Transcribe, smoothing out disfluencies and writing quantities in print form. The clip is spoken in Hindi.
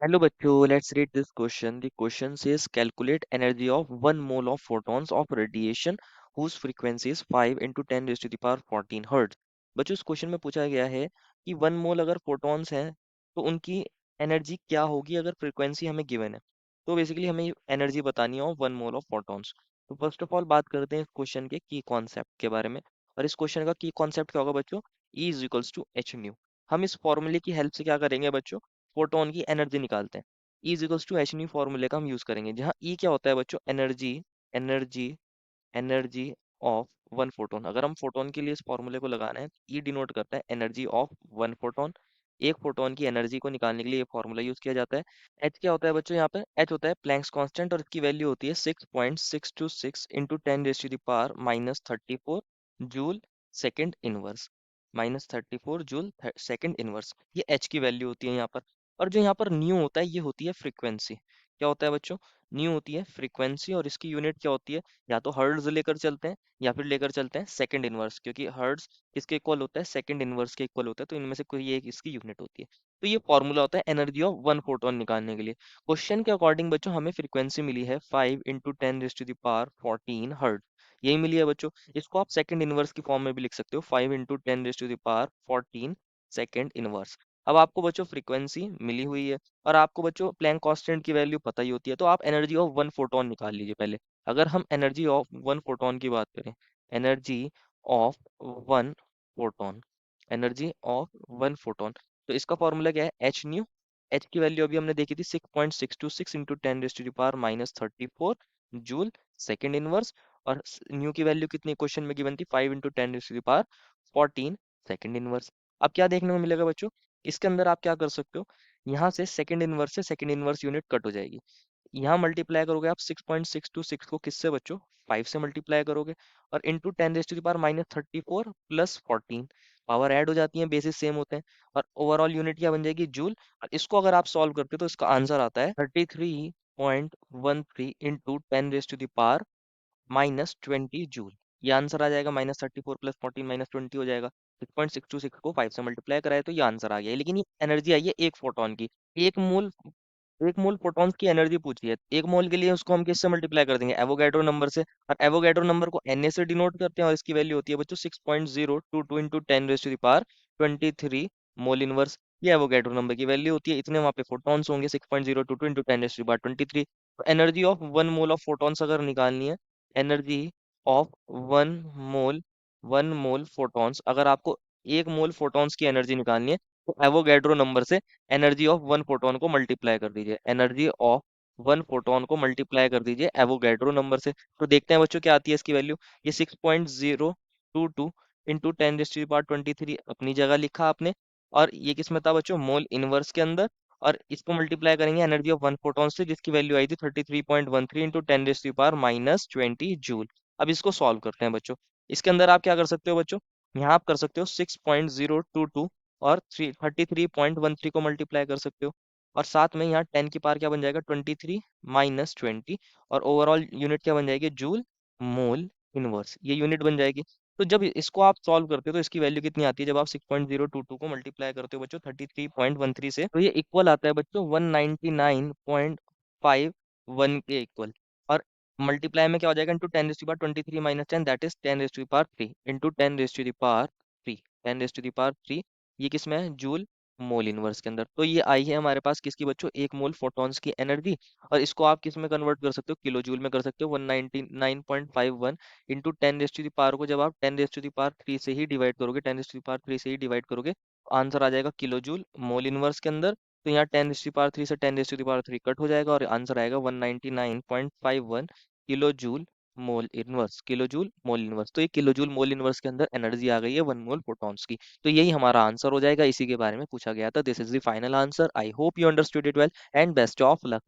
Hello bachcho, let's read this question. The question says calculate energy of 1 mole of photons of radiation whose frequency is 5 into 10 raised to the power 14 hertz. बच्चों इस क्वेश्चन में पूछा गया है कि 1 मोल अगर फोटॉन्स हैं तो उनकी एनर्जी क्या होगी अगर फ्रीक्वेंसी हमें गिवन है। तो बेसिकली हमें एनर्जी बतानी है 1 मोल ऑफ फोटॉन्स। तो फर्स्ट ऑफ ऑल बात करते हैं इस क्वेश्चन के की कॉन्सेप्ट के बारे में। और इस क्वेश्चन का की कॉन्सेप्ट क्या होगा बच्चों? E is equals to H nu. हम इस फॉर्मूले की हेल्प से क्या करेंगे बच्चों? फोटोन की एनर्जी निकालते हैं। ई इजिकल्स टू एच न्यू फॉर्मूले का हम यूज करेंगे, जहाँ ई क्या होता है बच्चों? Energy. Energy energy of one photon. अगर हम फोटोन के लिए इस फॉर्मूले को लगाना है, ई डिनोट करता है एनर्जी ऑफ वन फोटोन। एक फोटोन की एनर्जी को निकालने के लिए ये फॉर्मूला यूज किया जाता है। एच क्या होता है बच्चों? यहाँ पे एच होता है प्लैंक्स कांस्टेंट और इसकी वैल्यू होती है 6.626 into 10 minus 34 joule second inverse. Minus 34 joule second inverse, ये एच की वैल्यू होती है यहाँ पर। और जो यहाँ पर न्यू होता है ये होती है फ्रीक्वेंसी। क्या होता है बच्चों? न्यू होती है फ्रीक्वेंसी और इसकी यूनिट क्या होती है? या तो हर्ट्ज लेकर चलते हैं या फिर लेकर चलते हैं सेकंड इनवर्स, क्योंकि हर्ट्ज किसके इक्वल होता है? सेकंड इनवर्स के इक्वल होता है, तो इनमें से कोई एक इसकी यूनिट होती है। तो ये फॉर्मूला होता है एनर्जी ऑफ वन फोटोन निकालने के लिए। क्वेश्चन के अकॉर्डिंग बच्चों हमें फ्रीक्वेंसी मिली है 5 इंटू 10 हर्ट्ज। यही मिली है बच्चों। इसको आप सेकंड इनवर्स की फॉर्म में भी लिख सकते हो, 5 इंटू 10 14 सेकंड इनवर्स। अब आपको बच्चों फ्रीक्वेंसी मिली हुई है और आपको बच्चों प्लैंक कांस्टेंट की वैल्यू पता ही होती है, तो आप एनर्जी ऑफ वन फोटोन निकाल लीजिए पहले। अगर हम एनर्जी ऑफ वन फोटोन की बात करें, energy of one photon, energy of one photon, तो इसका फॉर्मूला क्या है? H new. एच की वैल्यू अभी हमने देखी थी 6.626 into 10 minus 34 joule second inverse. और न्यू की वैल्यू कितनी क्वेश्चन में गिवन थी? 5 इंटू 10 14 सेकेंड इनवर्स। अब क्या देखने को मिलेगा बच्चों? इसके अंदर आप क्या कर सकते हो? यहाँ से सेकेंड इनवर्स से सेकेंड इनवर्स यूनिट कट हो जाएगी। यहाँ मल्टीप्लाई करोगे आप 6.626 को किससे बच्चों? 5 से मल्टीप्लाई करोगे और into 10 minus 34 plus 14, power add हो जाती है, बेसिस सेम होते हैं। और ओवरऑल यूनिट क्या बन जाएगी? जूल। और इसको अगर आप सॉल्व करते हो तो इसका आंसर आता है 33.13 इंटू 10 जूल। ये आंसर आ जाएगा। -34 प्लस 14 -20 हो जाएगा। 6.626 को 5 से मल्टीप्लाई कराए तो ये आंसर आ गया है। लेकिन ये एनर्जी आई है एक फोटोन की। एक मोल, एक मोल प्रोटॉन्स की एनर्जी पूछी है। एक मोल के लिए उसको हम किससे मल्टीप्लाई कर देंगे? एवोगैड्रो नंबर से। और एवोगैड्रो नंबर को Na से डिनोट करते हैं और इसकी वैल्यू होती है बच्चों 6.022 इंटू 10 मोल इनवर्स। ये एवोगैड्रो नंबर की वैल्यू होती है। इतने वहाँ पे फोटॉन्स होंगे 6.022 इंटू 10 तो energy of one mole of photons अगर निकालनी है, energy of one mole, one mole photons, अगर आपको एक मोल फोटॉन्स की एनर्जी निकालनी है तो एवोगैड्रो नंबर से एनर्जी ऑफ वन फोटोन को मल्टीप्लाई कर दीजिए। एनर्जी ऑफ वन फोटोन को मल्टीप्लाई कर दीजिए एवोगैड्रो नंबर से। तो देखते हैं बच्चों क्या आती है इसकी वैल्यू। ये 6.022 इंटू 10 अपनी जगह लिखा आपने। और ये किस में था बच्चों? मोल इनवर्स के अंदर। और इसको मल्टीप्लाई करेंगे एनर्जी ऑफ वन फोटोन से, जिसकी वैल्यू आई थी 33.13 इंटू 10 माइनस 20 जूल। अब इसको सॉल्व करते हैं बच्चों। इसके अंदर आप क्या कर सकते हो बच्चों? यहाँ आप कर सकते हो 6.022 और 33.13 को मल्टीप्लाई कर सकते हो। और साथ में यहाँ 10 की पावर क्या बन जाएगा? 23 - 20। और ओवरऑल यूनिट क्या बन जाएगी? जूल मोल इनवर्स, ये यूनिट बन जाएगी। तो जब इसको आप सॉल्व करते हो तो इसकी वैल्यू कितनी आती है? जब आप 6.022 को मल्टीप्लाई करते हो बच्चों 33.13 से, तो ये इक्वल आता है बच्चों 199.51 के इक्वल। और मल्टीप्लाई में क्या हो जाएगा? इंटू 10 - 23 - 10, दैट इज 10 3 इंटू 10 3, 10 3, ये किस में है? जूल मोल इनवर्स के अंदर। तो ये आई है हमारे पास किसकी बच्चों? एक मोल फोटॉन्स की एनर्जी। और इसको आप किस में कन्वर्ट कर सकते हो? किलो जूल में कर सकते हो। 199.51 इंटू 10 को जब आप 10 3 से ही डिवाइड करोगे, 10 3 से ही डिवाइड करोगे, तो आंसर आ जाएगा किलो जूल मोल इनवर्स के अंदर। तो यहाँ 10 3 से 10 3 कट हो जाएगा और आंसर आएगा 199.51 kilo joule mole inverse. Kilo joule mole inverse, तो ये किलो जूल मोल इनवर्स के अंदर एनर्जी आ गई है वन मोल प्रोटॉन्स की। तो यही हमारा आंसर हो जाएगा। इसी के बारे में पूछा गया था। This is the final answer. I hope you understood it well and best of luck.